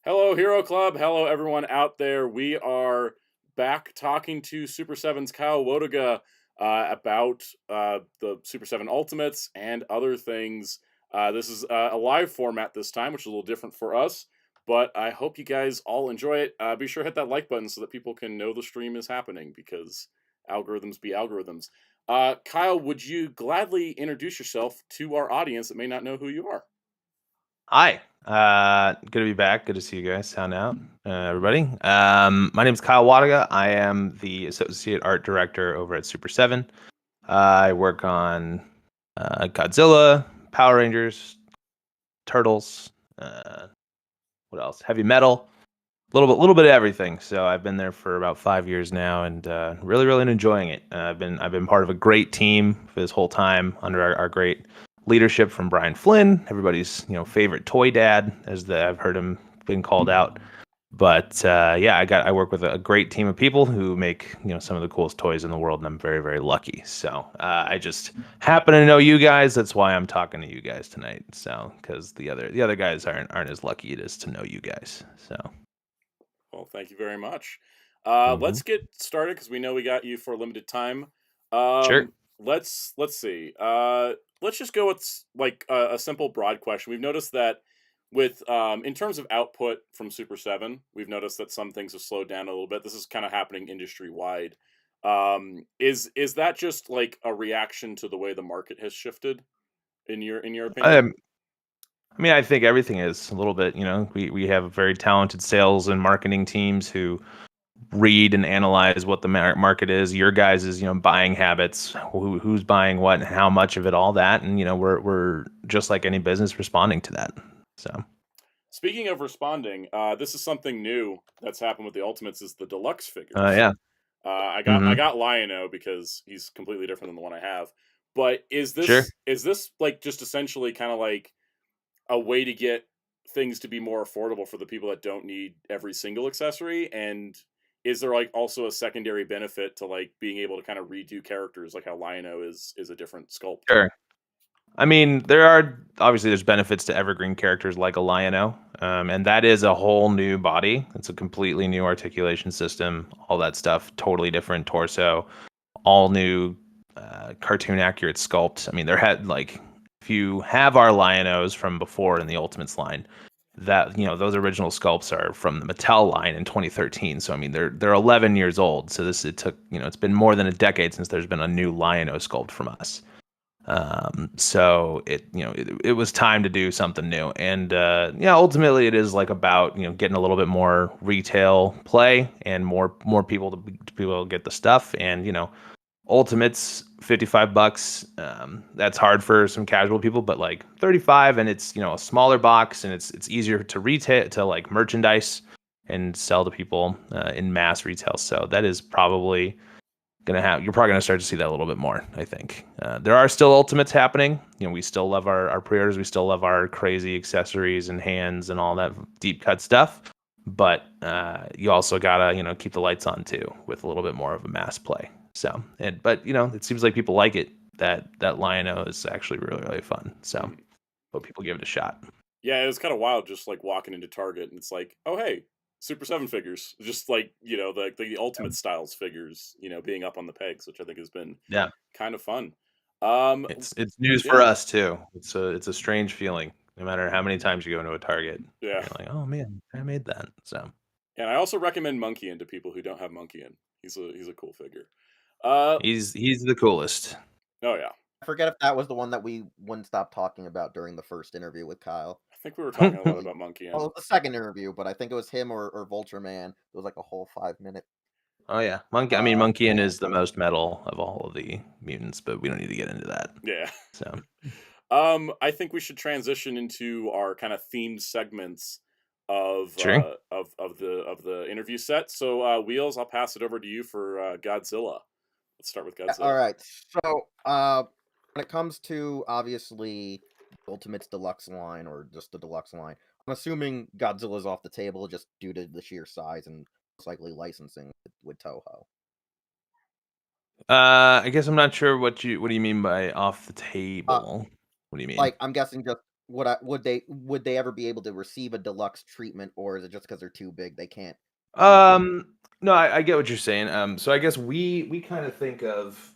Hello, Hero Club. Hello, everyone out there. We are back talking to Super7's Kyle Wlodyga about the Super 7 Ultimates and other things. This is a live format this time, which is a little different for us, but I hope you guys all enjoy it. Be sure to hit that like button so that people can know the stream is happening because algorithms be algorithms. Kyle, would you gladly introduce yourself to our audience that may not know who you are? Hi. Good to be back. Good to see you guys. Sound out, everybody. My name is Kyle Wlodyga. I am the associate art director over at Super 7. I work on Godzilla, Power Rangers, Turtles. What else? Heavy metal. A little bit of everything. So I've been there for about 5 years now, and really enjoying it. I've been part of a great team for this whole time under our great leadership from Brian Flynn, everybody's favorite toy dad, I've heard him being called out. But yeah, I work with a great team of people who make some of the coolest toys in the world, and I'm very lucky. So I just happen to know you guys. That's why I'm talking to you guys tonight. So because the other guys aren't as lucky it is to know you guys. So. Well, thank you very much. Mhm. Let's get started because we know we got you for a limited time. Sure. Let's see. Let's just go with like a simple broad question. We've noticed that with in terms of output from Super 7, we've noticed that some things have slowed down a little bit. This is kind of happening industry wide. Is that just like a reaction to the way the market has shifted in your opinion? Um, I mean, I think everything is a little bit. We have very talented sales and marketing teams who read and analyze what the market is. Your guys' buying habits, who's buying what, and how much of it, all that, and we're just like any business responding to that. So. Speaking of responding, this is something new that's happened with the Ultimates is the deluxe figures. Yeah. I Hmm. got Lion-O because he's completely different than the one I have. But Sure. is this like just essentially kind of like a way to get things to be more affordable for the people that don't need every single accessory? And is there like also a secondary benefit to like being able to kind of redo characters like how Lion-O is a different sculpt? Sure. I mean, there's benefits to evergreen characters like a Lion-O, and that is a whole new body. It's a completely new articulation system, all that stuff, totally different torso, all new cartoon accurate sculpt. I mean, there had like if you have our Lion-Os from before in the Ultimates line, that those original sculpts are from the Mattel line in 2013. So I mean, they're 11 years old. So it took it's been more than a decade since there's been a new Lion-O sculpt from us. So it was time to do something new, and yeah, ultimately it is like about getting a little bit more retail play and more people to be able to get the stuff, and Ultimates $55. That's hard for some casual people, but like 35, and it's a smaller box, and it's easier to retail to like merchandise and sell to people in mass retail. So that is probably you're probably gonna start to see that a little bit more. I think there are still ultimates happening. We still love our pre-orders. We still love our crazy accessories and hands and all that deep cut stuff. But you also gotta keep the lights on too with a little bit more of a mass play. So but it seems like people like it. That Lion-O is actually really fun. So Mhm. hope people give it a shot. Yeah, it was kind of wild just like walking into Target and it's like, oh hey, Super 7 figures. Just like, the Ultimate Styles figures, being up on the pegs, which I think has been Yeah, kind of fun. Um it's news for yeah, us too. It's a strange feeling. No matter how many times you go into a Target, yeah. you're like, oh man, I made that. So. And I also recommend Monkey to people who don't have Monkey. He's a cool figure. Uh He's the coolest. oh yeah. I forget if that was the one that we wouldn't stop talking about during the first interview with Kyle. I think we were talking a lot about Monkey. Well, it was the second interview, but I think it was him or Vulture Man. It was like a whole 5 minute. Oh yeah, Monkey. I mean, Uh Monkeyan is the most metal of all of the mutants, but we don't need to get into that. yeah. So I think we should transition into our kind of themed segments of sure. the interview set. So, Wheels, I'll pass it over to you for Godzilla. Let's start with All Godzilla. right. So, when it comes to obviously Ultimates Deluxe line or just the Deluxe line, I'm assuming Godzilla's off the table just due to the sheer size and most likely licensing with Toho. I guess I'm not sure what do you mean by off the Uh, table. What do you mean? like I'm guessing just would they ever be able to receive a deluxe treatment, or is it just because they're too big they can't? No, I get what you're saying. So I guess we kind of think of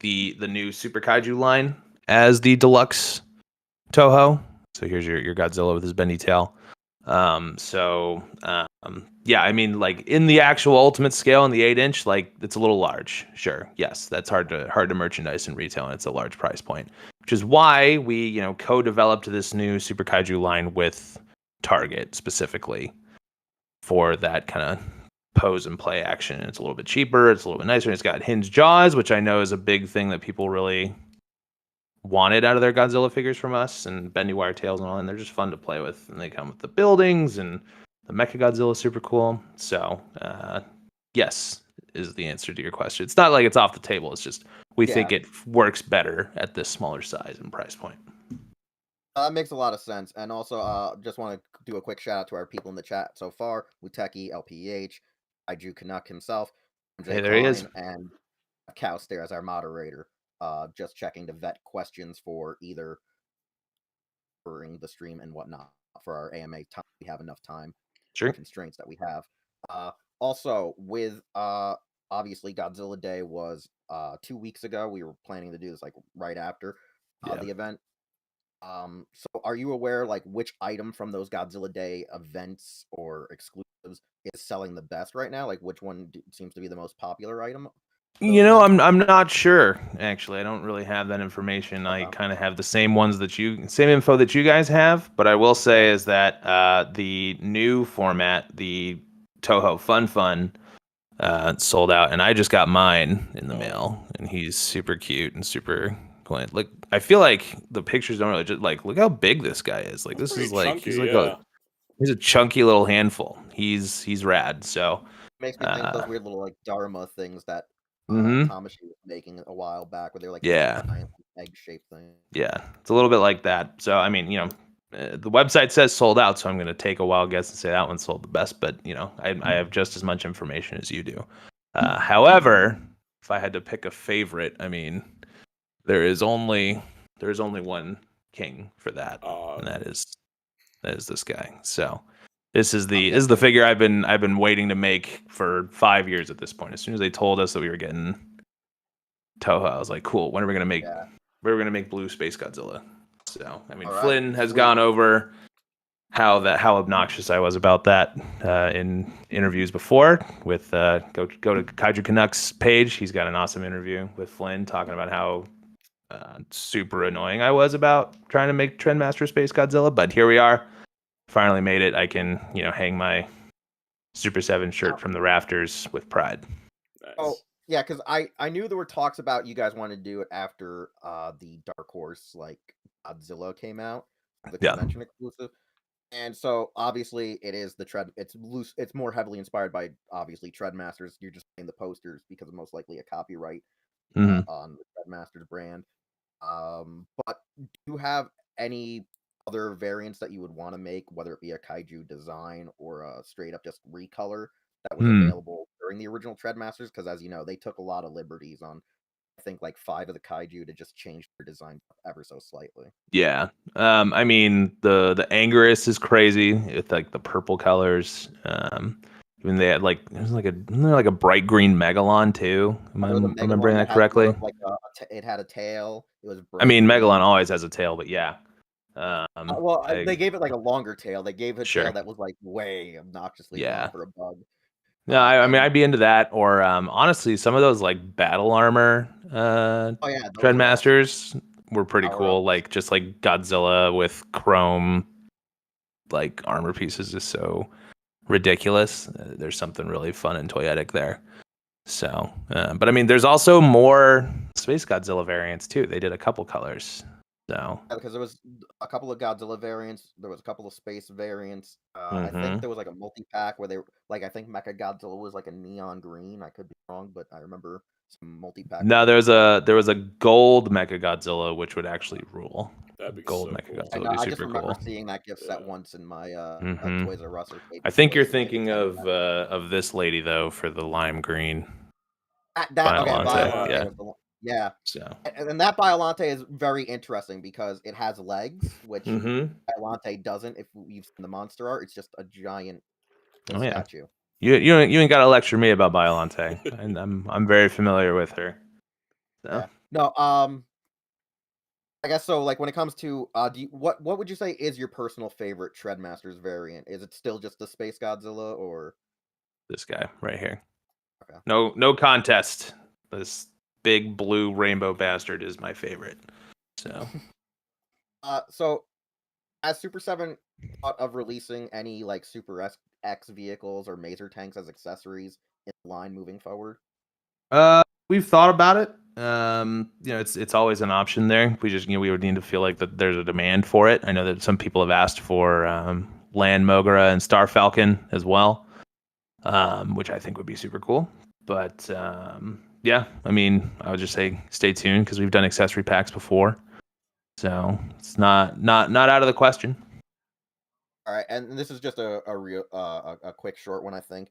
the new Super Kaiju line as the deluxe Toho. So here's your Godzilla with his bendy tail. Yeah, I mean, like in the actual ultimate scale in the 8-inch, like it's a little large. Sure, yes, that's hard to merchandise in retail, and it's a large price point, which is why we co-developed this new Super Kaiju line with Target specifically for that kind of pose and play action. It's a little bit cheaper, it's a little bit nicer, and it's got hinged jaws, which I know is a big thing that people really wanted out of their Godzilla figures from us, and bendy wire tails and all, and they're just fun to play with. And they come with the buildings, and the Mecha Godzilla is super cool. So, yes, is the answer to your question. It's not like it's off the table. It's just we think it works better at this smaller size and price point. That makes a lot of sense. And also, just want to do a quick shout out to our people in the chat so far: Muteki, LPH, Kaiju Canuck himself, Hey, there he is, and Cowster as our moderator. Just checking to vet questions for either during the stream and whatnot for our AMA time. We have enough time. Sure. Constraints that we have. Also, with obviously Godzilla Day was 2 weeks ago. We were planning to do this like right after the event. So are you aware like which item from those Godzilla Day events or exclusives is selling the best right now? Like which one seems to be the most popular item? I'm not sure actually. I don't really have that information. I kind of have the same info that you guys have, but I will say is that the new format, the Toho Fun sold out, and I just got mine in the mail, and he's super cute and super cool. Like I feel like the pictures don't really just like look how big this guy is. Like this is like chunky, he's a chunky little handful. He's rad. So makes me think of those weird little like Dharma things that Tamashi was making a while back, where they're like giant egg-shaped thing. Yeah, it's a little bit like that. So I mean, the website says sold out, so I'm going to take a wild guess and say that one sold the best. But I have just as much information as you do. However, if I had to pick a favorite, I mean, there's only one king for that, and that is this guy. So this is the figure I've been waiting to make for 5 years at this point. As soon as they told us that we were getting Toho, I was like, cool. When are we gonna make? We're gonna make Blue Space Godzilla. So I mean, Flynn has gone over how obnoxious I was about that in interviews before. With go to Kaiju Canuck's page. He's got an awesome interview with Flynn talking about how super annoying I was about trying to make Trendmaster Space Godzilla. But here we are. Finally made it. I can hang my Super7 shirt from the rafters with pride. Nice. Oh yeah, because I knew there were talks about you guys wanted to do it after the Dark Horse like Godzilla came out, the convention exclusive, and so obviously it is the tread. It's loose. It's more heavily inspired by obviously Treadmasters. You're just saying the posters because of most likely a copyright on the Treadmasters brand. But do you have any other variants that you would want to make, whether it be a kaiju design or a straight up just recolor that was available during the original Treadmasters? Because as you know, they took a lot of liberties on, I think, like 5 of the kaiju to just change their design ever so slightly. Yeah. I mean, the Anguirus is crazy with like the purple colors. Even they had wasn't there like a bright green Megalon too? Am I remembering that correctly? It had a tail. It was. I mean, Megalon always has a tail, but yeah. They gave it like a longer tail. They gave it a tail that was like way obnoxiously long for a bug. No, I mean I'd be into that, or honestly, some of those like battle armor Treadmasters were pretty cool. Like just like Godzilla with chrome like armor pieces is so ridiculous. There's something really fun and toyetic there. So, but I mean, there's also more Space Godzilla variants too. They did a couple colors. So because there was a couple of Godzilla variants, there was a couple of space variants. I think there was like a multi-pack where they I think Mecha Godzilla was like a neon green. I could be wrong, but I remember some multi-pack. No, there was a gold Mecha Godzilla, which would actually rule. That'd be gold so Mecha cool. Godzilla would be super cool. I just remember seeing that gift set once in my Toys R Us. I think you're thinking of this lady though for the lime green. Yeah. Yeah. So. And that Biollante is very interesting because it has legs, which Mm-hmm. Biollante doesn't. If you've seen the monster art, it's just a giant Oh yeah. statue. You ain't got to lecture me about Biollante, and I'm very familiar with her. So. Yeah. No. I guess so. Like when it comes to what would you say is your personal favorite Shredmasters variant? Is it still just the Space Godzilla or This guy right here. okay. No contest. This big blue rainbow bastard is my favorite. So. So has Super 7 thought of releasing any like X vehicles or Maser tanks as accessories in line moving forward? We've thought about it. It's always an option there. We just we would need to feel like that there's a demand for it. I know that some people have asked for Land Mogra and Star Falcon as well, which I think would be super cool. But yeah, I mean, I would just say stay tuned because we've done accessory packs before, so it's not out of the question. All right, and this is just a real a quick short one, I think.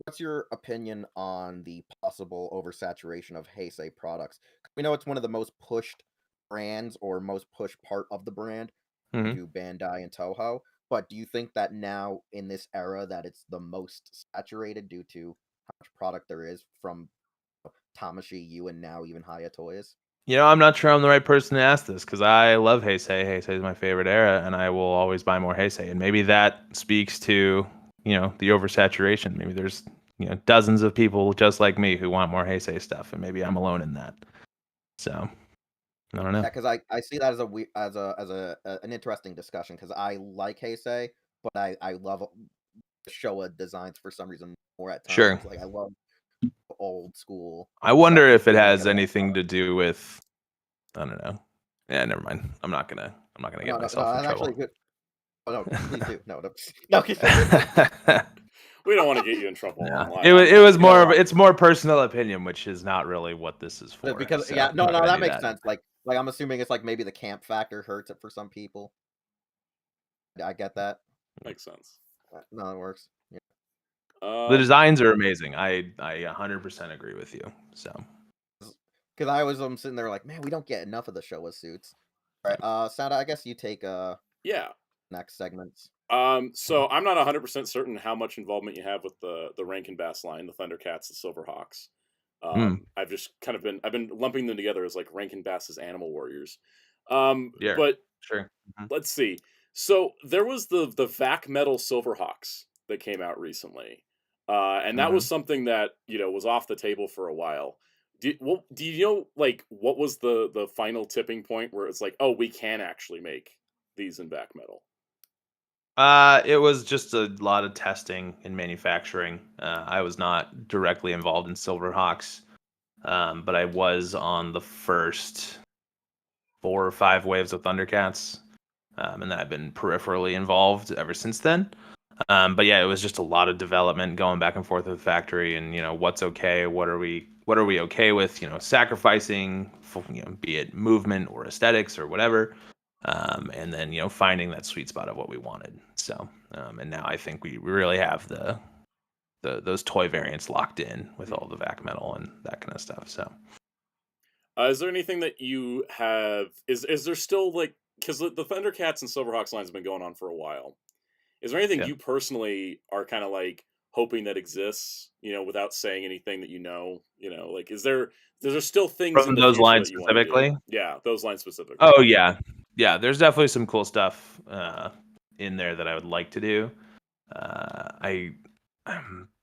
What's your opinion on the possible oversaturation of Heisei products? We know it's one of the most pushed brands or most pushed part of the brand Mm-hmm. to Bandai and Toho. But do you think that now in this era that it's the most saturated due to how much product there is from Tamashi, you, and now even Haya Toys? I'm not sure I'm the right person to ask this because I love Heisei. Heisei is my favorite era, and I will always buy more Heisei. And maybe that speaks to, the oversaturation. Maybe there's, dozens of people just like me who want more Heisei stuff, and maybe I'm alone in that. So, I don't know. Yeah, because I see that as an interesting discussion because I like Heisei, but I love Showa designs for some reason more at times. Sure. Like I love old school I wonder stuff if it they make has out of that anything product. to do with, I don't know. Yeah, never mind. I'm not gonna get No, myself in that's trouble. actually good. Oh no, please do. No, no, no. We don't want to get you in trouble Yeah. online. It was You know, more of it's more personal opinion, which is not really what this is for. because So yeah, I'm no, not no, gonna that do makes that. sense. Like I'm assuming it's like maybe the camp factor hurts it for some people. I get that. Makes sense. No, it works. Yeah. The designs are amazing. I 100% agree with you. So Because I was sitting there like, man, we don't get enough of the Showa suits. All right, Sound, I guess you take Yeah. next segments. So I'm not 100% certain how much involvement you have with the Rankin Bass line, the Thundercats, the Silverhawks. I've just kind of been lumping them together as like Rankin Bass's Animal Warriors. yeah, But sure. let's see. So there was the Vac Metal Silverhawks that came out recently, and that was something that was off the table for a while. Do you know like what was the final tipping point where it's like, oh, we can actually make these in Vac Metal? It was just a lot of testing and manufacturing. I was not directly involved in Silverhawks, but I was on the first 4 or 5 waves of Thundercats, and then I've been peripherally involved ever since then. But yeah, it was just a lot of development going back and forth with the factory, and what's okay, what are we okay with, sacrificing, be it movement or aesthetics or whatever, and then finding that sweet spot of what we wanted. So, and now I think we really have those toy variants locked in with all the vac metal and that kind of stuff. So. Is there anything that you have? Is there still like because the Thundercats and Silverhawks lines have been going on for a while? Is there anything Yeah. you personally are kind of like hoping that exists? Without saying anything that like is there still things in From the those future lines that you want to do? specifically? Yeah, those lines specifically. Oh yeah. There's definitely some cool stuff in there that I would like to do. I'm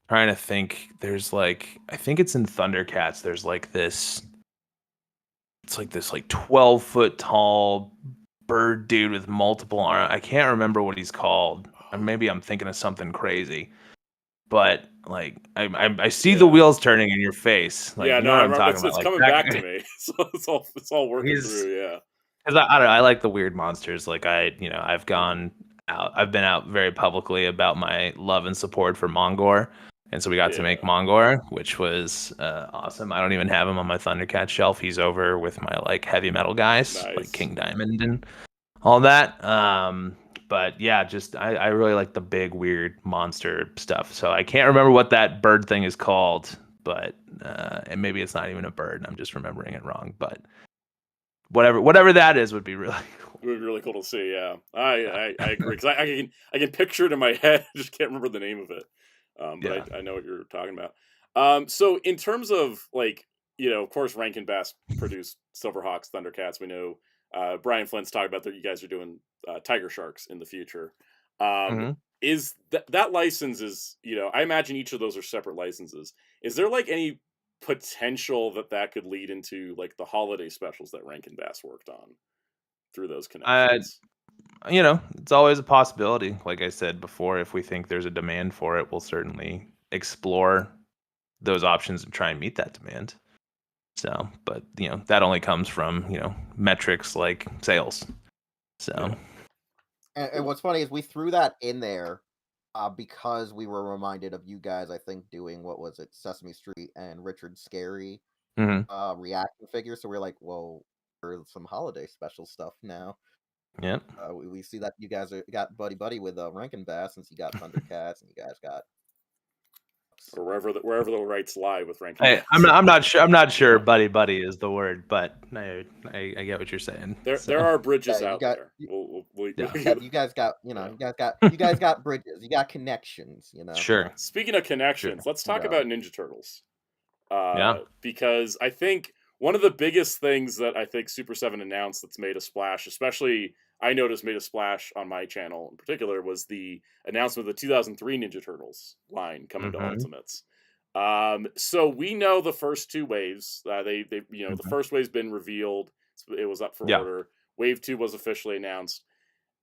trying to think. There's like I think it's in Thundercats. There's like this. It's like this 12-foot tall bird dude with multiple arms. I can't remember what he's called. Or maybe I'm thinking of something crazy. But like I see the wheels turning in your face. Like Yeah, you no, know what I I'm remember. talking It's about. Like coming that back to guy, me. So it's all working he's through. Yeah. because I don't know. I like the weird monsters. Like I've gone out. I've been out very publicly about my love and support for Mongor, and so we got to make Mongor, which was awesome. I don't even have him on my Thundercat shelf. He's over with my like heavy metal guys, like King Diamond and all that. But yeah, just I really like the big weird monster stuff. So I can't remember what that bird thing is called, but and maybe it's not even a bird. And I'm just remembering it wrong, but whatever that is would be really cool. It would be really cool to see. Yeah, I agree because I can picture it in my head. I just can't remember the name of it. But Yeah. I know what you're talking about. So in terms of like, of course, Rankin Bass produced Silverhawks, Thundercats. We know Brian Flint's talking about that you guys are doing Tiger Sharks in the future. Um, hmm is that license is, I imagine each of those are separate licenses. Is there like any potential that could lead into like the holiday specials that Rankin Bass worked on through those I connections? it's always a possibility. Like I said before, if we think there's a demand for it, we'll certainly explore those options and try and meet that demand. So, but that only comes from metrics like sales. So, Yeah. And Cool. what's funny is we threw that in there because we were reminded of you guys, I think, doing what was it, Sesame Street and Richard Scarry mhm. reaction figures. So we're like, well, for some holiday special stuff now. Yep. We see that you guys got buddy with Rankin Bass, since you got Thundercats and you guys got. Or wherever the rights lie with Rankin I'm Bass. not, I'm not sure. I'm not sure. Buddy is the word, but I get what you're saying. There So are bridges You out got there. We'll yeah, you guys got Yeah. you guys got bridges, you got connections, sure, Speaking of sure. connections, let's talk about Ninja Turtles. Yeah. Because I think one of the biggest things that I think Super 7 announced that's made a splash, especially I noticed made a splash on my channel in particular, was the announcement of the 2003 Ninja Turtles line coming to hmm Ultimates. So we know the first two waves. The hmm first wave's been revealed. It was up for Yeah. order. Wave 2 was officially announced.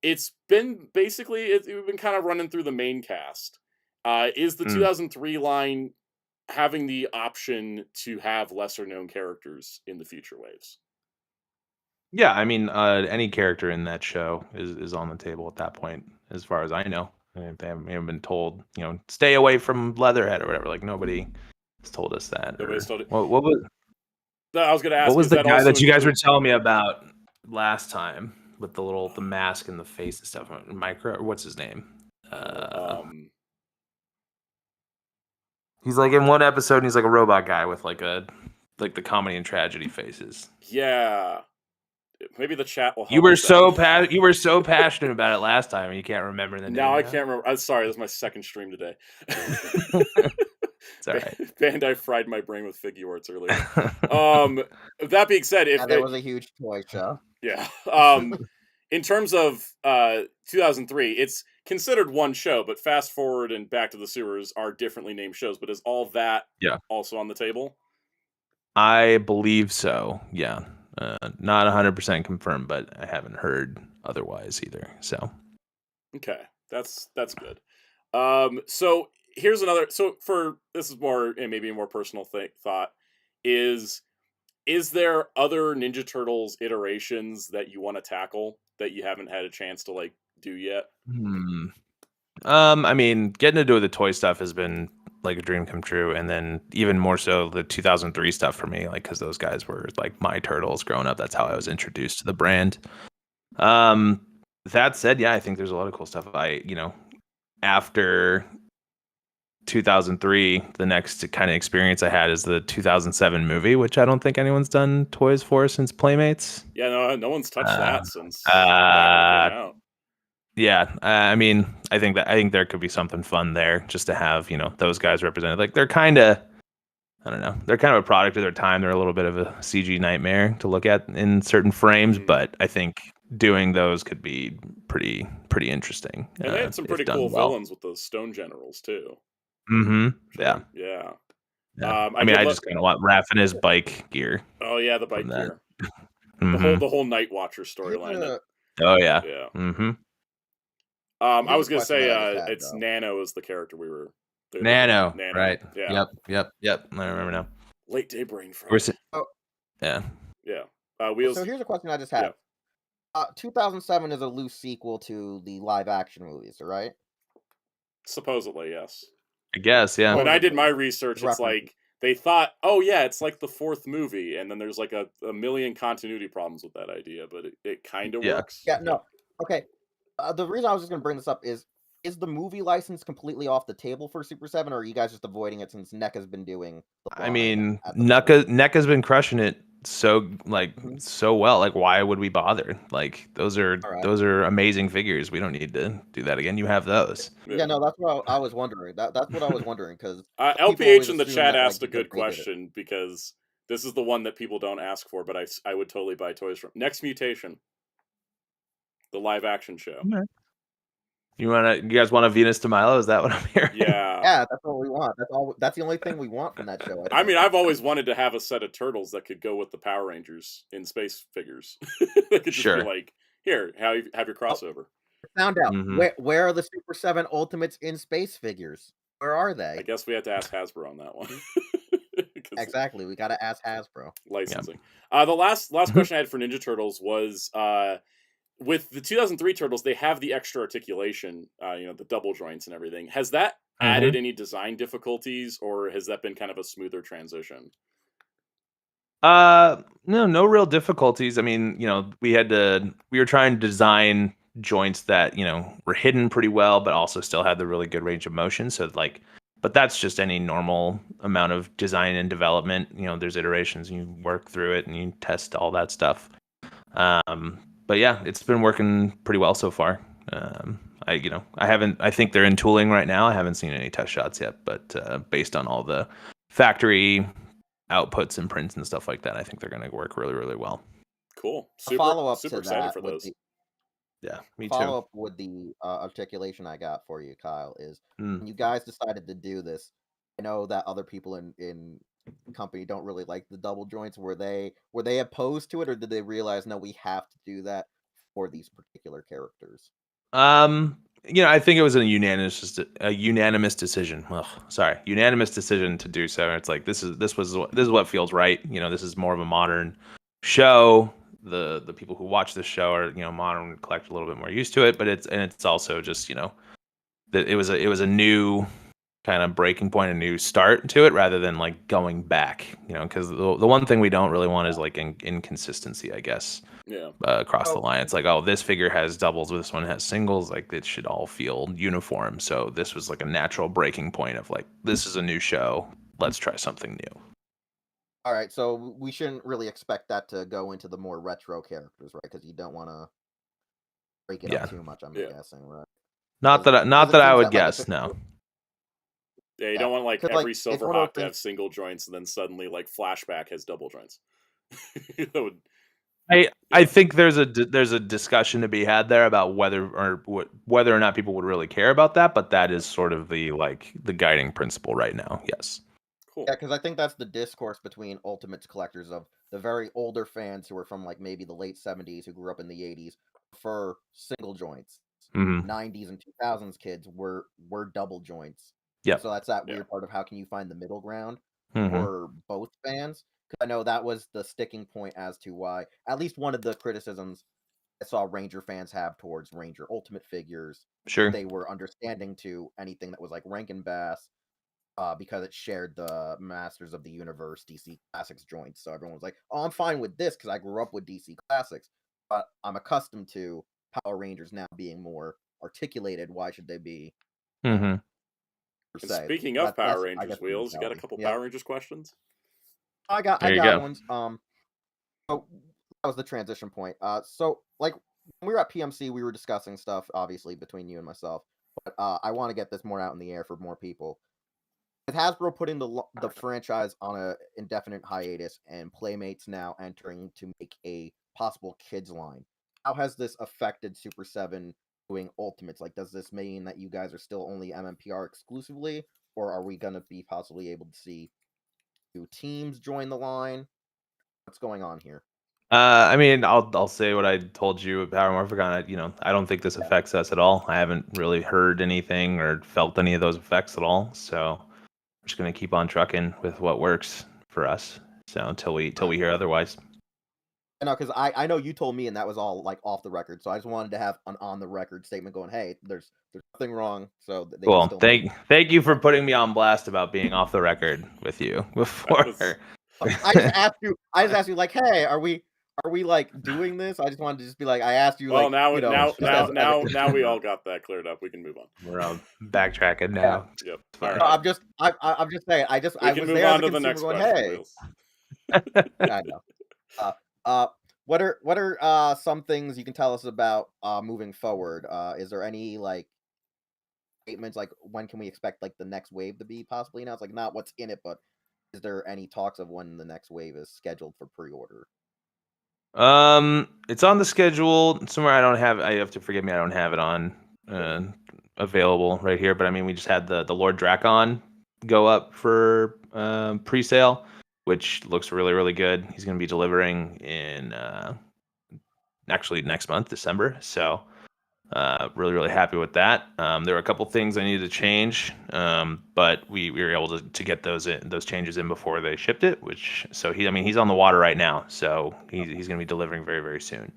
It's been basically we've been kind of running through the main cast. Is the Mm. 2003 line having the option to have lesser known characters in the future waves? Yeah. I mean, any character in that show is on the table at that point, as far as I know. They haven't been told, stay away from Leatherhead or whatever. Like nobody has told us that. Nobody's Or told it. what was I was going to what ask, was is the that guy also that you guys were include? telling me about last time with the mask and the face and stuff? Micro, what's his name? He's like in one episode, and he's like a robot guy with like the comedy and tragedy faces. Yeah, maybe the chat will help. You were with that. you were so passionate about it last time, and you can't remember the Now name I now. can't remember. I'm sorry, this is my second stream today. It's all right. Bandai fried my brain with figures earlier. That being said, there was a huge toy show. Yeah. In terms of 2003, it's considered one show, but Fast Forward and Back to the Sewers are differently named shows. But is all that Yeah, also on the table? I believe so. Yeah, not 100% confirmed, but I haven't heard otherwise either. So Okay, that's good. So here's another. So for this is more and maybe a more personal thought is there other Ninja Turtles iterations that you want to tackle that you haven't had a chance to like do yet? I mean, getting to do the toy stuff has been like a dream come true, and then even more so the 2003 stuff for me, like because those guys were like my turtles growing up. That's how I was introduced to the brand. Um, that said, yeah, I think there's a lot of cool stuff. After 2003, the next kind of experience I had is the 2007 movie, which I don't think anyone's done toys for since Playmates. Yeah, no one's touched that since Uh, that came out. Yeah, I mean, I think there could be something fun there just to have those guys represented. Like they're kind of, I don't know, they're kind of a product of their time. They're a little bit of a CG nightmare to look at in certain frames, but I think doing those could be pretty interesting. And they had some pretty cool villains with those Stone Generals too. Mm-hmm. Yeah. Yeah. I mean, I just kind of want Raph in his bike gear. Oh yeah, the bike gear. Mm-hmm. The whole Night Watcher storyline. Oh yeah. Yeah. Mm-hmm. I was gonna say it's Nano is the character we were. Nano, right? Yeah. Yep. I remember now. Late day brain fry. Yeah. Wheels. So here's a question I just had. 2007 is a loose sequel to the live action movies, right? Supposedly, yes. I guess, yeah. When I did my research, it's like they thought, oh yeah, it's like the fourth movie, and then there's like a million continuity problems with that idea, but it kind of works. Yeah, no. Okay. The reason I was just going to bring this up is is the movie license completely off the table for Super 7, or are you guys just avoiding it since NECA's been doing the I line mean, at the moment? NECA's been crushing it so Mhm. so well. Like, why would we bother? Like, those Alright. are amazing figures. We don't need to do that again. You have those. Yeah, no, that's what I was wondering. That's what I was wondering, 'cause some people LPH always in the assume chat that, like, asked a because good they did it. question because this is the one that people don't ask for, but I would totally buy toys from. Next Mutation, the live action show. You guys want a Venus de Milo? Is that what I'm hearing? Yeah. Yeah, that's what we want. That's the only thing we want from that show, I I mean, think. I've always wanted to have a set of turtles that could go with the Power Rangers in space figures. That could just be Sure. like, here, have your Oh, crossover. found out. Mhm. Where are the Super 7 Ultimates in space figures? Where are I they? guess we have to ask Hasbro on that one. 'Cause Exactly, we gotta ask Hasbro. licensing. The last Mhm. question I had for Ninja Turtles was with the 2003 Turtles, they have the extra articulation, the double joints and everything. Has that added any design difficulties, or has that been kind of a smoother transition? No real difficulties. I mean, we were trying to design joints that, were hidden pretty well, but also still had the really good range of motion. So but that's just any normal amount of design and development. There's iterations and you work through it and you test all that stuff. But yeah, it's been working pretty well so far. I think they're in tooling right now. I haven't seen any test shots yet, but based on all the factory outputs and prints and stuff like that, I think they're going to work really, really well. Cool. A follow-up Super to excited that for would those. be Yeah, me too. follow-up with the articulation I got for you, Kyle, is when you guys decided to do this, I know that other people in the company don't really like the double joints. Were they opposed to it, or did they realize, no, we have to do that for these particular characters? I think it was a unanimous decision. Unanimous decision to do so. It's like this is what feels right. This is more of a modern show. The people who watch this show are modern, collect a little bit more used to it, but it's also just that it was a new kind of breaking point, a new start to it, rather than like going back. Because the one thing we don't really want is like inconsistency, I guess. Yeah. Across the line, it's like, oh, this figure has doubles, this one has singles. Like, it should all feel uniform. So this was like a natural breaking point of like, this is a new show. Let's try something new. All right, so we shouldn't really expect that to go into the more retro characters, right? Because you don't want to break it up too much. I'm guessing, right? Not that I would guess. No. Yeah, you don't want like because, every it's one of Silverhawk to those have single joints, and then suddenly like Flashback has double joints. That would. I think there's a discussion to be had there about whether or not people would really care about that, but that is sort of the guiding principle right now. Yes. Cool. Yeah, because I think that's the discourse between Ultimates collectors of the very older fans who are from like maybe the late 70s who grew up in the 80s prefer single joints. Mm-hmm. 90s and 2000s kids were double joints. Yeah. So that's that weird part of how can you find the middle ground Mm-hmm. for both fans. Because I know that was the sticking point as to why, at least one of the criticisms I saw Ranger fans have towards Ranger Ultimate figures. Sure. They were understanding to anything that was like Rankin Bass, because it shared the Masters of the Universe DC Classics joints. So everyone was like, oh, I'm fine with this because I grew up with DC Classics, but I'm accustomed to Power Rangers now being more articulated. Why should they be? Mm-hmm. Per se? Speaking of Power That's, I Rangers, guess, the Wheels, you got a mentality. couple Yeah. Power Rangers questions? I got ones. So that was the transition point. So like when we were at PMC, we were discussing stuff, obviously between you and myself. But I want to get this more out in the air for more people. With Hasbro putting the franchise on a indefinite hiatus and Playmates now entering to make a possible kids line, how has this affected Super 7 doing Ultimates? Like, does this mean that you guys are still only MMPR exclusively, or are we gonna be possibly able to see new teams join the line? What's going on here? I mean, I'll say what I told you about Morphicon. I don't think this affects us at all. I haven't really heard anything or felt any of those effects at all. So we're just gonna keep on trucking with what works for us. So until we hear otherwise. I know, because I know you told me, and that was all like off the record. So I just wanted to have an on the record statement going, "Hey, there's nothing wrong." So they can Cool. still Thank you for putting me on blast about being off the record with you before. I just asked you, like, "Hey, are we Are we like doing this? I just wanted to just be like, I asked you, Well, like, now, you know, now, just now, as now, a now we consumer. all got that cleared up. We can move on. We're all backtracking Yeah. now. Yep. It's All fine. No, right. I'm just saying. We I can was move there as on a to the consumer next going, question, hey, Wheels. I know. Uh, what are some things you can tell us about moving forward? Is there any like statements like when can we expect like the next wave to be possibly announced? Like not what's in it, but is there any talks of when the next wave is scheduled for pre-order? It's on the schedule somewhere. I have to forgive me. I don't have it on uh, available right here. But I mean, we just had the Lord Drakon go up for pre-sale, which looks really really good. He's going to be delivering in actually next month, December. So really really happy with that. There were a couple things I needed to change, but we were able to get those changes in before they shipped it. He's on the water right now, so he's going to be delivering very very soon.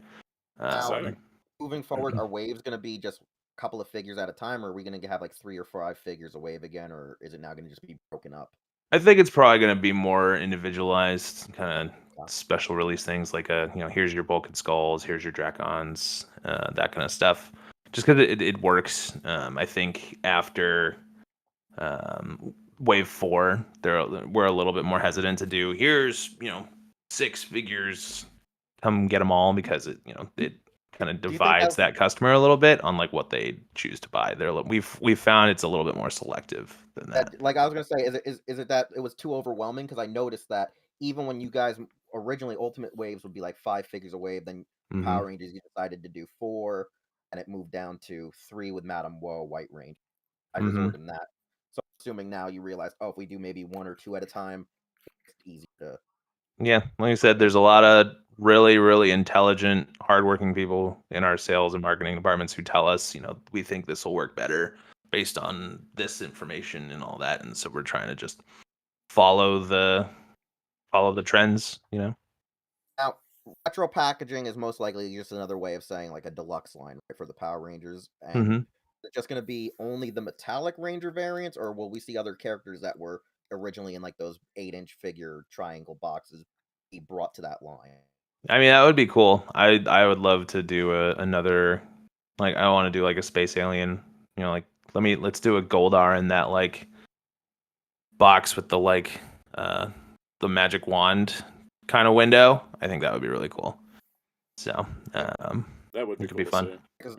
Now, Exciting. moving forward, are waves going to be just a couple of figures at a time, or are we going to have like 3 or 5 figures a wave again, or is it now going to just be broken up? I think it's probably going to be more individualized, kind of Yeah. special release things like here's your Bulk and Skulls, here's your Dracons, that kind of stuff. Just because it works. I think after wave 4, we're a little bit more hesitant to do. Here's 6 figures, come get them all, because it kind of Do you think divides that customer a little bit on like what they choose to buy. We've found it's a little bit more selective than that. like I was going to say, is it that it was too overwhelming? Because I noticed that even when you guys originally Ultimate Waves would be like 5 figures a wave, then Hmm. Power Rangers you decided to do 4, and it moved down to 3 with Madame Woe, White Ranger. I Hmm. resorted in that. So assuming now you realize, oh, if we do maybe 1 or 2 at a time, it's easy to. Yeah, like I said, there's a lot of really, really intelligent, hardworking people in our sales and marketing departments who tell us, we think this will work better based on this information and all that, and so we're trying to just follow the trends. Now, retro packaging is most likely just another way of saying like a deluxe line, right, for the Power Rangers. And Hmm. is it just going to be only the metallic Ranger variants, or will we see other characters that were originally in like those 8-inch figure triangle boxes be brought to that line? I mean, that would be cool. I would love to do another, like, I want to do like a space alien, like let's do a Goldar in that like box with uh the magic wand kind of window. I think that would be really cool. So That would be it could cool be to fun. see. Because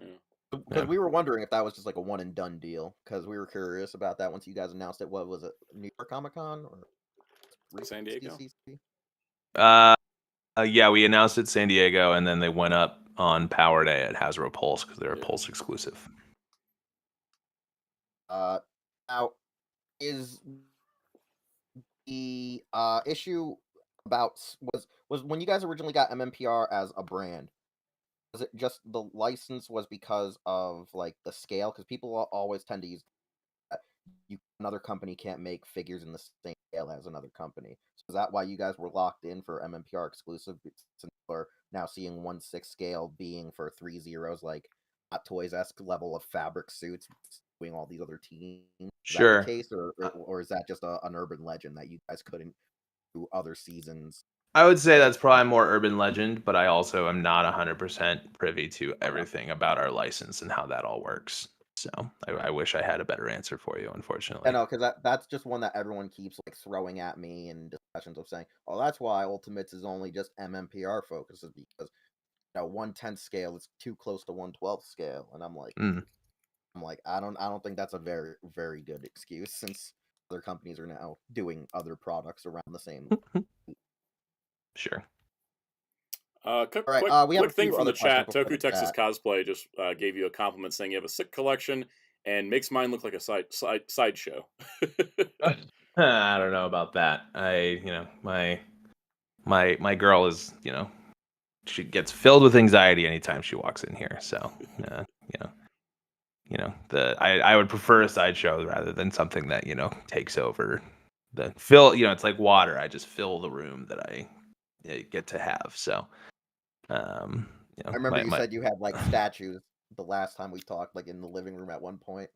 Yeah. we were wondering if that was just like a one and done deal. Because we were curious about that once you guys announced it. What was it, New York Comic Con or San recent Diego? CCC? Yeah, we announced it San Diego, and then they went up on Power Day at Hasbro Pulse because they're a Yeah. Pulse exclusive. Now is the issue about was when you guys originally got MMPR as a brand, was it just the license was because of like the scale? Because people always tend to use that another company can't make figures in the same scale as another company. So is that why you guys were locked in for MMPR exclusive? Since we're now seeing 1/6 scale being for 3 zeros, like Hot Toys esque level of fabric suits doing all these other teams. Is that the Sure. case, or is that just an urban legend that you guys couldn't do other seasons? I would say that's probably more urban legend, but I also am not 100% privy to Okay. everything about our license and how that all works. So I wish I had a better answer for you, I unfortunately. know, because that's just one that everyone keeps like throwing at me in discussions of saying, "Oh, that's why Ultimates is only just MMPR focuses because 1/10 scale is too close to 1/12 scale," and Mm, I don't think that's a very very good excuse since other companies are now doing other products around the same. sure. Quick, All right, quick, we have a quick thing few from the other questions chat. before Toku the Texas chat. Cosplay just gave you a compliment saying you have a sick collection and makes mine look like a sideshow. I don't know about that. My girl is, she gets filled with anxiety anytime she walks in here. So, you know, I would prefer a sideshow rather than something that takes over the fill. It's like water. I just fill the room that I get to have. So, um, I remember you my said you had like statues the last time we talked, like in the living room at one point.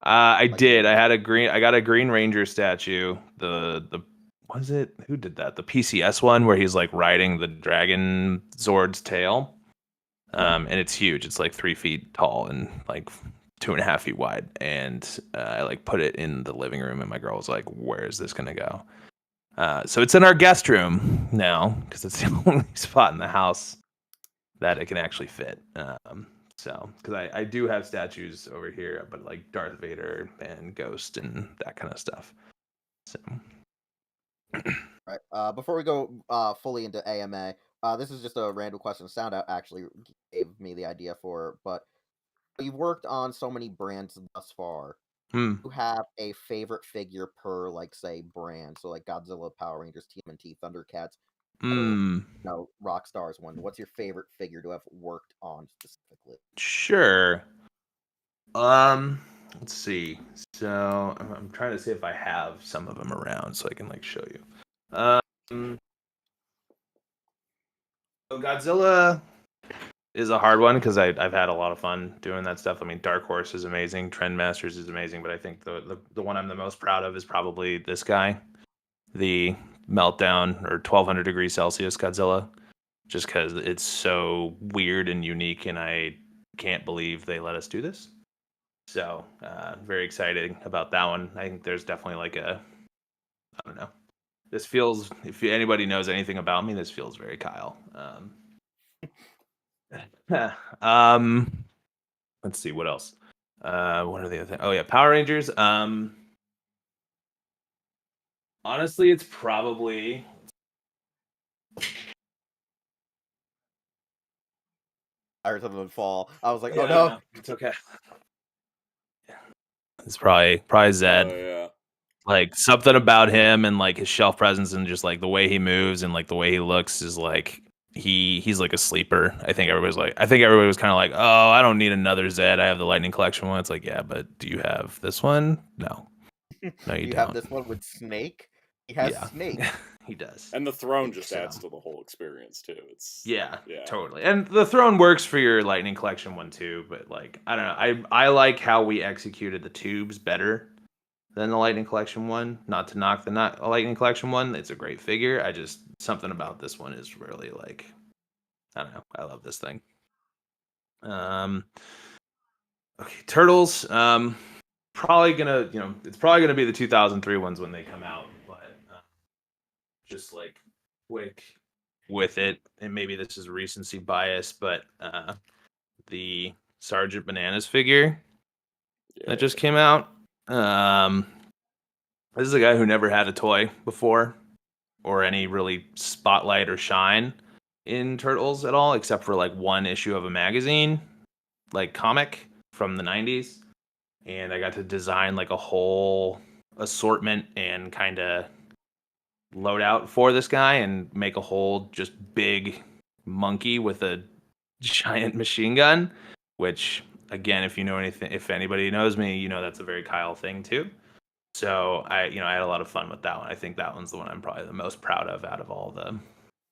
I Like you did. were. I got a Green Ranger statue. The was it, who did that? The PCS one where he's like riding the Dragon Zord's tail. And it's huge. It's like 3 feet tall and like 2.5 feet wide. And I like put it in the living room, and my girl was like, "Where is this gonna go?" So it's in our guest room now because it's the only spot in the house that it can actually fit. So because I do have statues over here, but like Darth Vader and Ghost and that kind of stuff. So Right. Before we go fully into AMA, this is just a random question. SoundOut actually gave me the idea for, but you've worked on so many brands thus far. You have a favorite figure per, like, say, brand. So, like Godzilla, Power Rangers, TMNT, Thundercats, Rockstars one. What's your favorite figure to have worked on specifically? Sure. Let's see. So I'm trying to see if I have some of them around so I can like show you. So Godzilla is a hard one because I've had a lot of fun doing that stuff. I mean, Dark Horse is amazing, Trendmasters is amazing, but I think the one I'm the most proud of is probably this guy, the Meltdown or 1200 degrees Celsius Godzilla, just because it's so weird and unique, and I can't believe they let us do this. So very excited about that one. I think there's definitely like I don't know. This feels, if anybody knows anything about me, this feels very Kyle. Let's see what else. What are the other things? Oh yeah, Power Rangers. Honestly, it's probably I heard something fall. I was like, yeah, oh no. it's okay. It's probably Zed. Oh yeah. Like something about him and like his shelf presence and just like the way he moves and like the way he looks is like he's like a sleeper. I think everybody was kind of like, oh, I don't need another Zed. I have the Lightning Collection one. It's like, yeah, but do you have this one? No, no, you You don't. have this one with Snake. He has Snake. He does. And the throne just adds to the whole experience too. It's yeah, totally. And the throne works for your Lightning Collection one too, but like I don't know. I like how we executed the tubes better than the Lightning Collection one. Not to knock the Lightning Collection one. It's a great figure. I just something about this one is really like I don't know. I love this thing. Okay, Turtles. Probably gonna it's probably gonna be the 2003 ones when they come out, but just like quick with it, and maybe this is recency bias, but the Sergeant Bananas figure that just came out. This is a guy who never had a toy before or any really spotlight or shine in Turtles at all, except for like one issue of a magazine, like comic from the 90s. And I got to design like a whole assortment and kind of load out for this guy and make a whole just big monkey with a giant machine gun, which again, if you know anything, if anybody knows me, you know that's a very Kyle thing too. So I had a lot of fun with that one. I think that one's the one I'm probably the most proud of out of all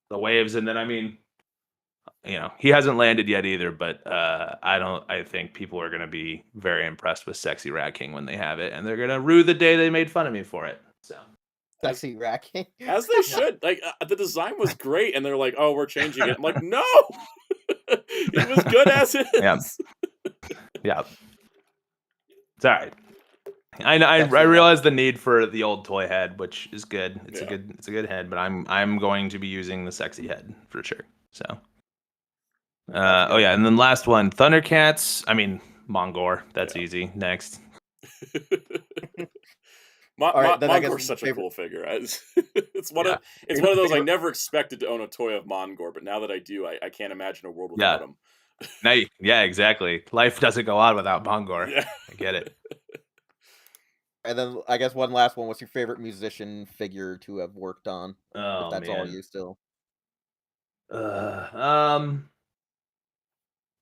the waves. And then I mean, he hasn't landed yet either, but I think people are going to be very impressed with Sexy Rat King when they have it, and they're going to rue the day they made fun of me for it. So Sexy Rat King. As they should. Like the design was great, and they're like, "Oh, we're changing it." I'm like, "No, he was good as is." Yeah. It's all right. I realize the need for the old toy head, which is good. It's a good head, but I'm going to be using the sexy head for sure. So. And then last one, Thundercats. I mean, Mongor. That's easy. Next. Mongor's such a cool figure. It's one of those I never expected to own a toy of Mongor, but now that I do, I can't imagine a world without him. Exactly. Life doesn't go on without Mongor. Yeah. I get it. And then I guess one last one. What's your favorite musician figure to have worked on? Oh, if that's man. all you still.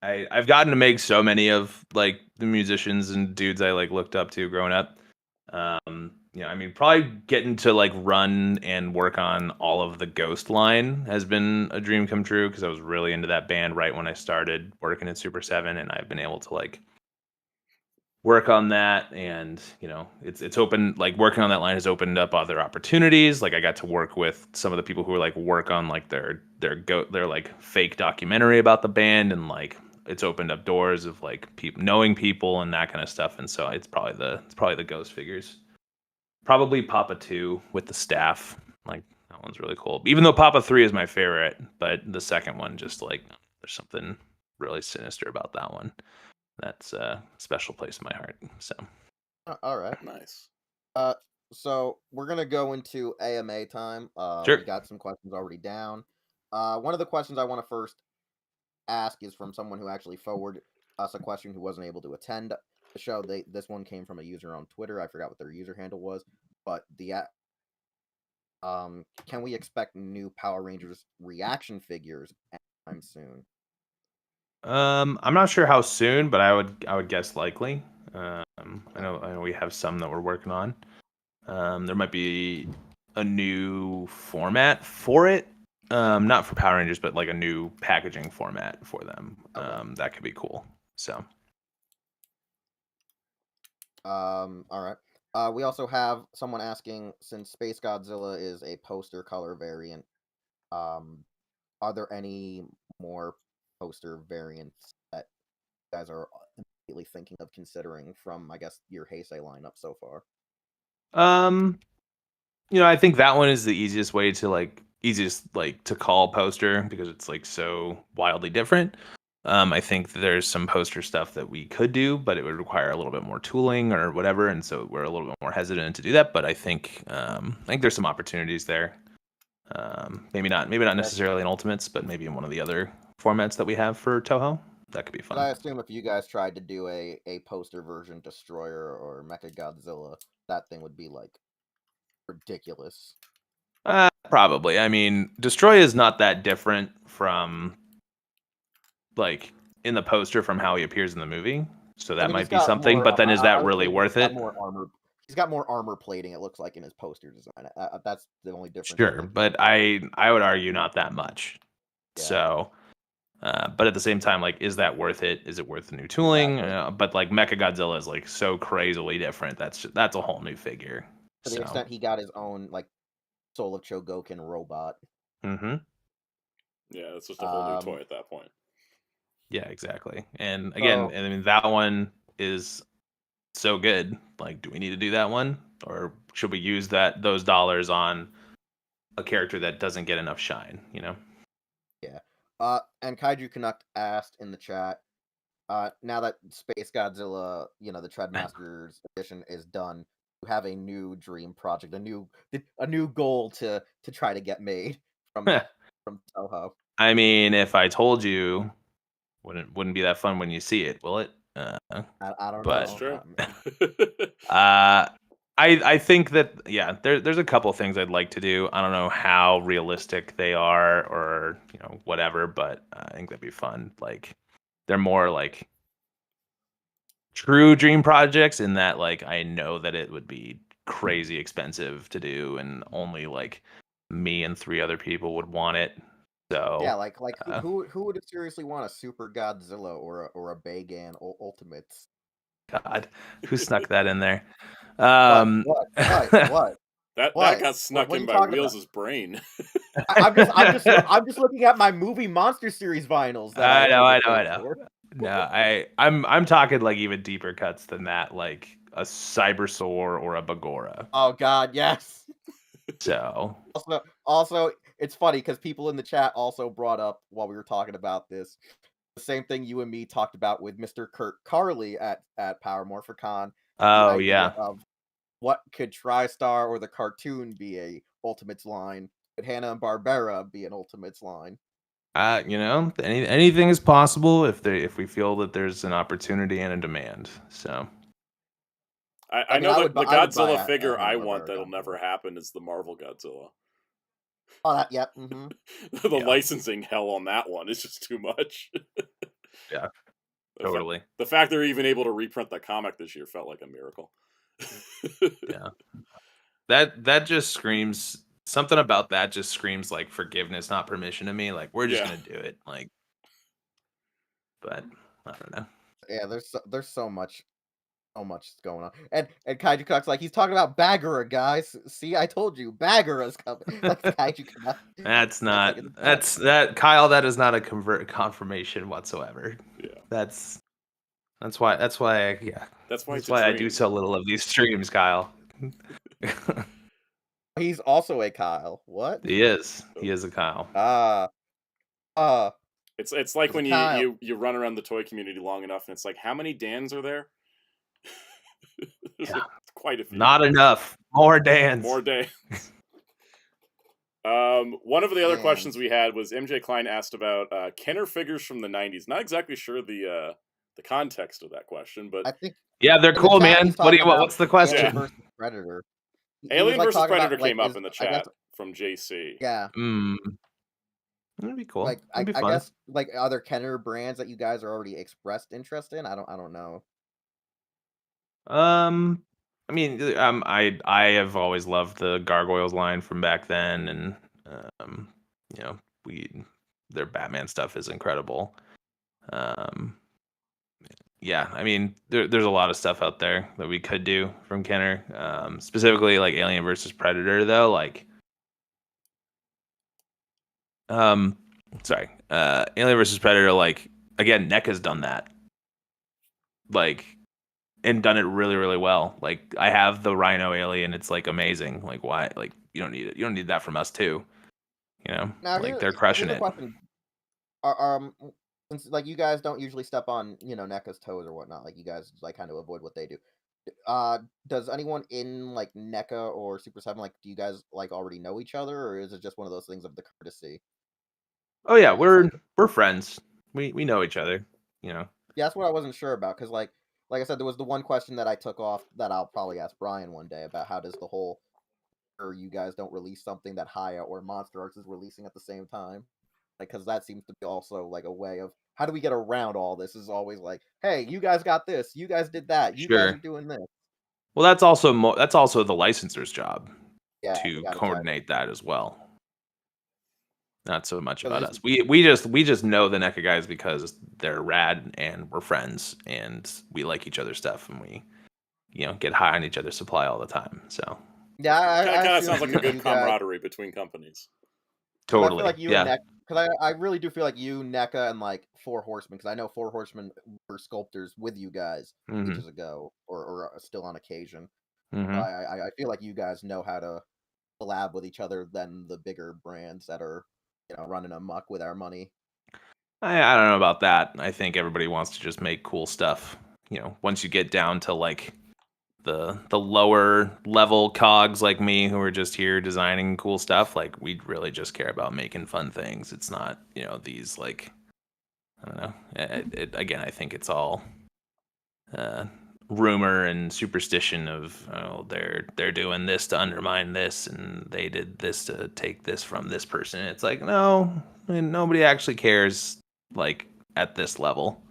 I've gotten to make so many of like the musicians and dudes I like looked up to growing up. I mean, probably getting to like run and work on all of the Ghost line has been a dream come true because I was really into that band right when I started working at Super 7, and I've been able to like work on that, and it's open. Like working on that line has opened up other opportunities. Like I got to work with some of the people who like work on like their like fake documentary about the band, and like it's opened up doors of like knowing people and that kind of stuff. And so it's probably the Ghost figures. Probably Papa 2 with the staff. Like that one's really cool. Even though Papa 3 is my favorite, but the second one just like there's something really sinister about that one. That's a special place in my heart. So All right. Nice. So we're gonna go into AMA time. Sure. We got some questions already down. One of the questions I want to first ask is from someone who actually forwarded us a question who wasn't able to attend the show. This one came from a user on Twitter. I forgot what their user handle was, but can we expect new Power Rangers reaction figures anytime soon? I'm not sure how soon, but I would guess likely. I know we have some that we're working on. There might be a new format for it. Not for Power Rangers, but like a new packaging format for them. Okay. That could be cool. So All right. We also have someone asking, since Space Godzilla is a poster color variant, um, are there any more poster variants that you guys are immediately thinking of considering from, I guess, your Heisei lineup so far? I think that one is the easiest way to to call poster because it's like so wildly different. I think there's some poster stuff that we could do, but it would require a little bit more tooling or whatever, and so we're a little bit more hesitant to do that. But I think there's some opportunities there. Maybe not necessarily in Ultimates, but maybe in one of the other formats that we have for Toho. That could be But fun. I assume if you guys tried to do a poster version Destroyer or Mecha Godzilla, that thing would be like ridiculous. Probably. I mean, Destroy is not that different from like in the poster from how he appears in the movie. So that I mean, might be something, but then is I that would really say worth he's got it? more armor. He's got more armor plating. It looks like in his poster design. That's the only difference. Sure, but I would argue not that much. Yeah. So, but at the same time, like, is that worth it? Is it worth the new tooling? Exactly. But like Mecha Godzilla is like so crazily different. That's a whole new figure. To the So, extent he got his own like Soul of Chogokin robot. mm-hmm. Yeah, it's just a whole new toy at that point. Yeah, exactly. And again, I mean that one is so good. Like, do we need to do that one, or should we use those dollars on a character that doesn't get enough shine? Yeah. And Kaiju Canuck asked in the chat, now that Space Godzilla, the Treadmasters edition is done, you have a new dream project, a new goal to try to get made from Toho. I mean, if I told you, wouldn't be that fun when you see it, will it? I don't But That's know. true. I think that there's a couple things I'd like to do. I don't know how realistic they are or whatever, but I think that'd be fun. Like they're more like true dream projects in that like I know that it would be crazy expensive to do and only like me and 3 other people would want it. So Yeah, like who would seriously want a Super Godzilla or a Bagan Ultimates? God, who snuck that in there? What? That What? got snuck What are in you by talking about? Wheels' brain. I'm just looking at my movie Monster Series vinyls that I know. overpaid for. No, I'm talking like even deeper cuts than that, like a Cybersaur or a Bagora. Oh God, yes. So Also, it's funny because people in the chat also brought up while we were talking about this the same thing you and me talked about with Mr. Kurt Carley at Power Morphicon. The oh idea yeah. of what could TriStar or the cartoon be a Ultimates line? Could Hanna and Barbera be an Ultimates line? Anything is possible if we feel that there's an opportunity and a demand. So I mean, know I that would the buy Godzilla a figure I want Hanna-Barbera that'll Godzilla. never happen is the Marvel Godzilla. Oh, that yep. Mm-hmm. The licensing hell on that one is just too much. yeah, totally. The fact they're even able to reprint the comic this year felt like a miracle. Yeah, that just screams something about that. Just screams like forgiveness, not permission to me. Like we're just gonna do it. Like, but I don't know. Yeah, there's so much So much is going on. And Kaiju Cock's like, he's talking about Bagheera, guys. See, I told you, Bagheera's coming. Like Kaiju Cock. That's It's not. like it's That's that Kyle. That is not a confirmation whatsoever. Yeah. That's why. That's why. Yeah. That's why That's it's a why I dream. do so little of these streams, Kyle. He's also a Kyle. What? He is. He is a Kyle. It's like He's a when Kyle. you run around the toy community long enough, and it's like, how many Dans are there? Yeah. Quite a few. Not enough. More Dans. More Dans. One of the other Dans. questions we had was MJ Klein asked about Kenner figures from the 90s. Not exactly sure the context of that question, but I think Yeah, they're in the cool, chat, man. he's talking about What's the Alien question? versus Predator. He was Alien like versus talking Predator about like came up his, in the I guess, chat from JC. yeah, That'd be cool. like That'd be I fun. guess like other Kenner brands that you guys are already expressed interest in. I don't know. I mean, I have always loved the Gargoyles line from back then, and um, you know, their Batman stuff is incredible. Yeah, I mean, there's a lot of stuff out there that we could do from Kenner, specifically like Alien versus Predator, though. Like, sorry, Alien versus Predator. Like, again, NECA's done that. Like, and done it really, really well. Like, I have the Rhino Alien. It's like amazing. Like, why? Like, you don't need it. You don't need that from us too. You know, Now like they're crushing here's a it. question. Since like you guys don't usually step on NECA's toes or whatnot, like you guys like kind of avoid what they do. Does anyone in like NECA or Super 7 like do you guys like already know each other, or is it just one of those things of the courtesy? Oh yeah, Where it's like, we're friends. We know each other. You know. yeah, that's what I wasn't sure about because like I said, there was the one question that I took off that I'll probably ask Brian one day about how does the whole or you guys don't release something that Haya or Monster Arts is releasing at the same time. Like, because that seems to be also like a way of how do we get around all this? Is always like, hey, you guys got this, you guys did that, you guys Sure. are doing this. Well, that's also the licensor's job Yeah, to got coordinate that as well. Not so much So about there's- us. We just know the NECA guys because they're rad and we're friends and we like each other's stuff and we get high on each other's supply all the time. So yeah, I Kind of assume sounds like a you good guys- camaraderie between companies. 'cause I totally, feel like you yeah. and NECA, because I really do feel like you, NECA, and like Four Horsemen, because I know Four Horsemen were sculptors with you guys Mhm. ages ago, or still on occasion. Mhm. I feel like you guys know how to collab with each other than the bigger brands that are running amok with our money. I don't know about that. I think everybody wants to just make cool stuff. Once you get down to like the lower level cogs like me who are just here designing cool stuff, like we really just care about making fun things. It's not, these like I don't know. Again, I think it's all rumor and superstition of they're doing this to undermine this and they did this to take this from this person. It's like no, I mean, nobody actually cares like at this level.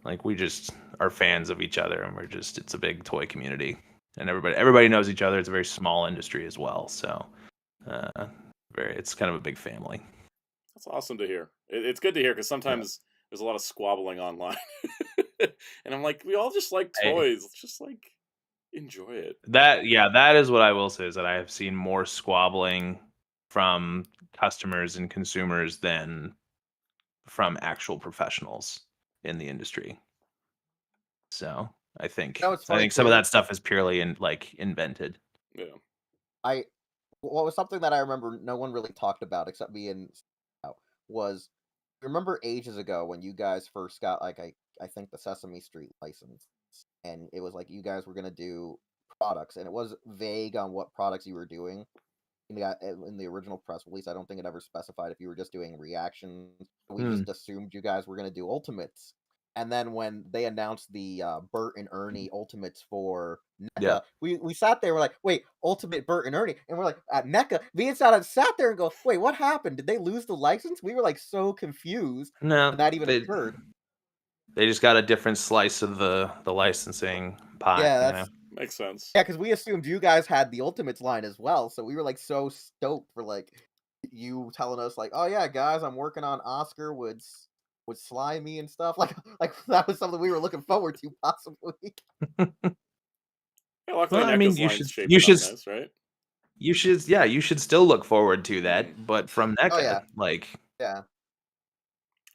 Like we just are fans of each other and it's a big toy community and everybody knows each other. It's a very small industry as well, so it's kind of a big family. That's awesome to hear. It's good to hear because sometimes there's a lot of squabbling online, and I'm like, we all just like toys. Let's just like enjoy it. That is what I will say is that I have seen more squabbling from customers and consumers than from actual professionals in the industry. So I think It's funny some of too. that stuff is purely invented. Yeah. What was something that I remember no one really talked about except me and was remember ages ago when you guys first got like I think the Sesame Street license, and it was like you guys were gonna do products, and it was vague on what products you were doing in the original press release. I don't think it ever specified if you were just doing reactions. We just assumed you guys were gonna do Ultimates. And then when they announced the Bert and Ernie Ultimates for NECA, we sat there, we're like, wait, Ultimate Bert and Ernie? And we're like, at NECA, me and Sada sat there and go, wait, what happened? Did they lose the license? We were like so confused No, when that even occurred. They just got a different slice of the licensing pie. Yeah, makes sense. Yeah, because we assumed you guys had the Ultimates line as well, so we were like so stoked for like you telling us like, oh yeah, guys, I'm working on Oscar Wood's was slimy and stuff. Like that was something we were looking forward to, possibly. Yeah, luckily Well, I mean, NECA's line's shaping up nice, right? you should still look forward to that. Mm. But from Oh yeah, NECA, like, yeah.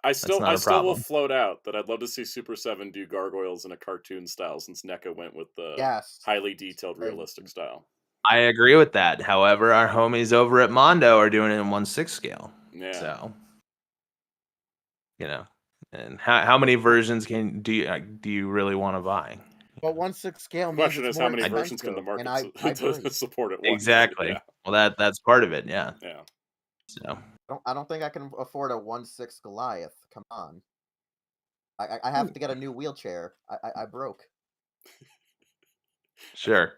I that's still not I a still will problem. float out that I'd love to see Super 7 do gargoyles in a cartoon style since NECA went with the Yes. highly detailed, They- realistic style. I agree with that. However, our homies over at Mondo are doing it in 1/6 scale. Yeah. So, and how many versions do you really want to buy? But 1/6 scale The means question it's is how more many versions can the expensive, and market I agree. support at once? Exactly. Yeah. Well, that's part of it. Yeah. Yeah. So, I don't think I can afford a 1/6 Goliath. Come on. I have to get a new wheelchair. I broke. sure.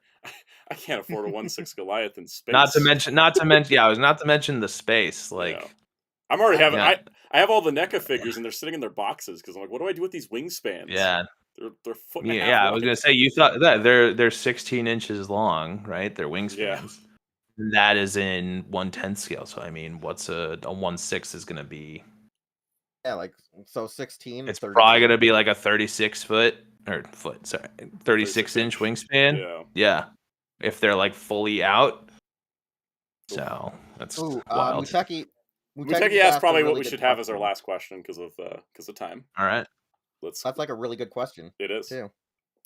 I can't afford a 1/6 Goliath in space. Not to mention. Yeah, I was not to mention the space. Like, Yeah. I'm already having. yeah, I have all the NECA figures and they're sitting in their boxes because I'm like, what do I do with these wingspans? yeah, They're foot and a half yeah. I wide. was gonna say you thought that they're 16 inches long, right? They're Yeah. wingspans. That is in 1/10 scale. So I mean, what's a 1/6 is gonna be? Yeah, like so 16. It's 32. probably gonna be like a 36 sorry, 36 inch wingspan. Yeah. Yeah, if they're like fully out. So that's Ooh, wild. Muteki Muteki asked probably what we should have as our last question because of time. All right. That's like a really good question. It is. Too.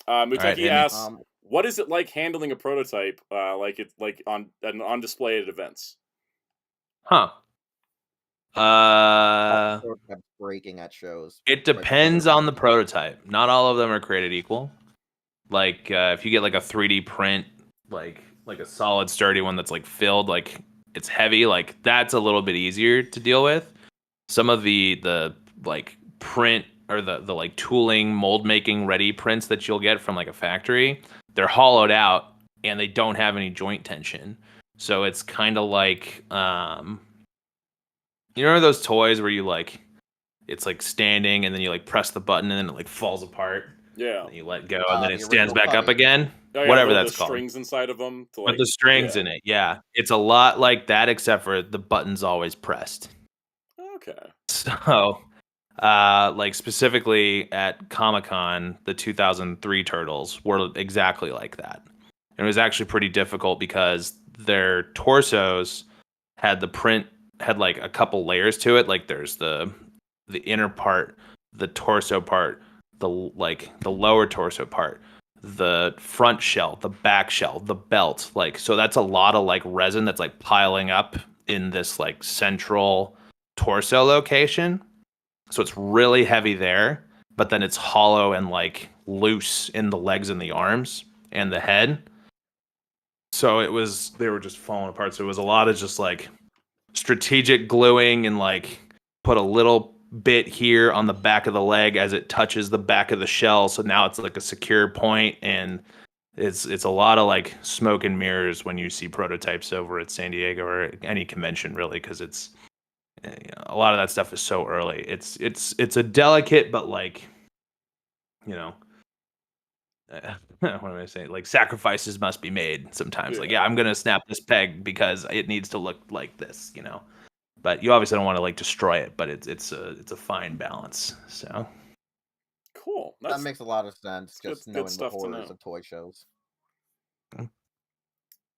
Muteki hit me. asks, what is it like handling a prototype like on display at events? Huh. Prototypes breaking at shows. It depends on the prototype. Not all of them are created equal. Like if you get like a 3D print, like a solid sturdy one that's like filled, like it's heavy, like that's a little bit easier to deal with. Some of the like print or the like tooling, mold making ready prints that you'll get from like a factory, they're hollowed out and they don't have any joint tension. So it's kind of like you know those toys where you like it's like standing and then you like press the button and then it like falls apart. Yeah. And you let go and then it The stands original back up Cubby. again. Oh, yeah, Whatever the that's called. strings inside of them. To, With the strings in it, yeah. It's a lot like that, except for the button's always pressed. Okay. So, like specifically at Comic-Con, the 2003 Turtles were exactly like that. And it was actually pretty difficult because their torsos had like a couple layers to it. Like there's the inner part, the torso part, the lower torso part, the front shell, the back shell, the belt. Like so that's a lot of like resin that's like piling up in this like central torso location. So it's really heavy there, but then it's hollow and like loose in the legs and the arms and the head. So they were just falling apart. So it was a lot of just like strategic gluing and like put a little bit here on the back of the leg as it touches the back of the shell. So now it's like a secure point, and it's a lot of like smoke and mirrors when you see prototypes over at San Diego or any convention really, because it's a lot of that stuff is so early. It's a delicate but like what am I saying? Like sacrifices must be made sometimes. Yeah. Like, yeah, I'm gonna snap this peg because it needs to look like this, But you obviously don't want to like destroy it. But it's a fine balance. So Cool. That makes a lot of sense. good Just knowing the stuff to horrors know. of toy shows.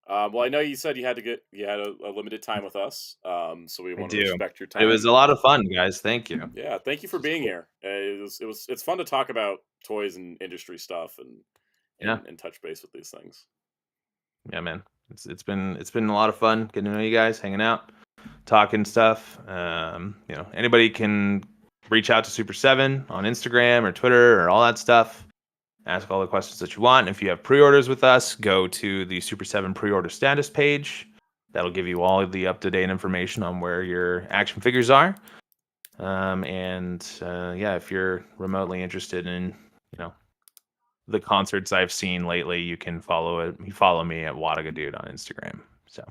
Well, I know you said you had a limited time with us, so we want to respect your time. It was a lot of fun, guys. Thank you. Yeah, thank you for being here. It's fun to talk about toys and industry stuff and touch base with these things. Yeah, man. It's been a lot of fun getting to know you guys, hanging out, talking stuff. Anybody can reach out to Super 7 on Instagram or Twitter or all that stuff. Ask all the questions that you want. If you have pre-orders with us, go to the Super 7 pre-order status page. That'll give you all of the up-to-date information on where your action figures are. If you're remotely interested in, the concerts I've seen lately, you can follow me at Wlodyga Dude on Instagram. So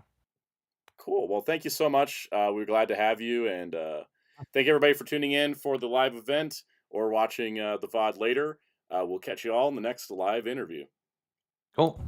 cool. Well, thank you so much. We're glad to have you, and thank everybody for tuning in for the live event or watching the VOD later. We'll catch you all in the next live interview. Cool.